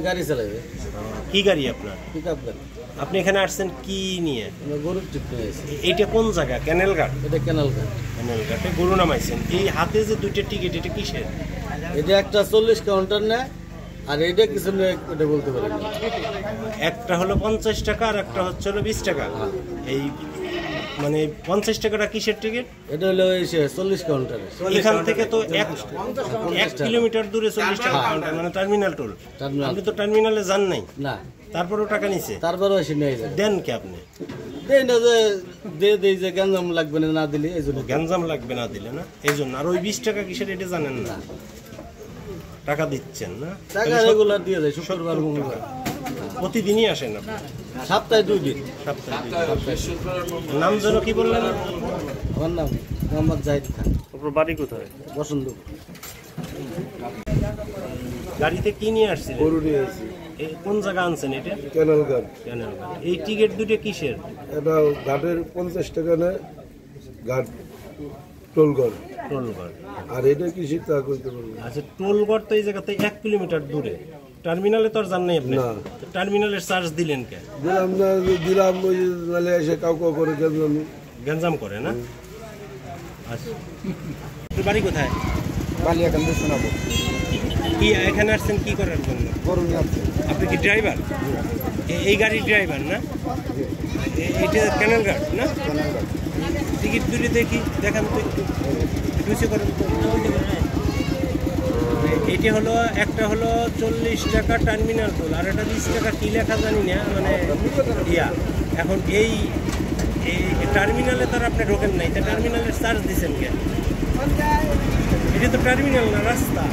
গাড়ি চালাবে। কি গাড়ি আপনার? পিকআপ গাড়ি। আপনি এখানে আসছেন কি নিয়ে? গরুর ট্রিপ নিয়ে আসছি। এইটা কোন জায়গা? ক্যানেল ঘাট? এটা ক্যানাল ঘাট। ক্যানেল ঘাটে গরু নামাইছেন। এই হাতে যে দুইটা টিকিট, এটা কিসের? এটা একটা 40 কাউন্টার নেয়, আর এটা কিছু নেই, এটা বলতে পারি না। একটা হলো 50 টাকা আর একটা হচ্ছে হলো 20 টাকা। এই মানে 50 টাকাটা কিসের টিকিট? এটা হলো 40 কাউন্টারের। এখান থেকে তো 1 কিলোমিটার দূরে 40 টাকা কাউন্টার, মানে টার্মিনাল টোল। আপনি তো টার্মিনালে যান নাই না, তারপরেও টাকা নিছে? তারপরেও এসে নিয়ে যায়। দেন কি আপনি? দেই না, যে দেই যে গ্যাঞ্জাম লাগবে না দিলে, এই জন্য। গ্যাঞ্জাম লাগবে না দিলে না, এই জন্য। আর ওই 20 টাকা কিসের এটা জানেন না? টাকা দিচ্ছেন না? টাকা রেগুলার দিয়ে যায়, শুক্রবার মঙ্গলবার। প্রতিদিনই আসেন আপনি? সপ্তাহে 2 দিন। নাম যেন কি বললেন? আমার নাম মোহাম্মদ জাহিদ খান। আপনার বাড়ি কোথায়? বসন্ত। গাড়িতে কি নিয়ে আসছিলেন? গরু নিয়ে আসছি। কোন জায়গা আনছেন এটা? ক্যানাল ঘাট। ক্যানেল ঘাট। এই টিকিট দুটো কিসের? এটা ঘাটের 50 টাকা নেয়, ঘাট টোলগড়। টোলগড়। আর এটা কি তা কইতে পারবো? আচ্ছা, টোলগড় তো এই জায়গাতে 1 কিলোমিটার দূরে। টার্মিনালে তো আর যান নাই আপনি? না। টার্মিনালের চার্জ দিলেন কে? দিলাম না, দিলাম ওই নালে এসে কাউ করে গেলাম। গ্যাঞ্জাম করে না? আচ্ছা, তোর বাড়ি কোথায়? বালিয়াকান্দি শোনাবো। কি এখানে আসছেন কি করার জন্য? গরু নিয়ে আসছে। আপনি কি ড্রাইভার? এই গাড়ির ড্রাইভার না? এটা ক্যানেল ঘাট না? টিকিট দুটো দেখি, দেখান তো একটু, রুচি করেন তো। এটি হলো, একটা হলো 40 টাকা টার্মিনাল টোল, আর একটা 20 টাকা কি লেখা জানি না, মানে ইয়া। এখন এই টার্মিনালে তার আপনি ঢোকেন নাই, তা টার্মিনালের চার্জ দিচ্ছেন কেন? এটি তো টার্মিনাল না, রাস্তা।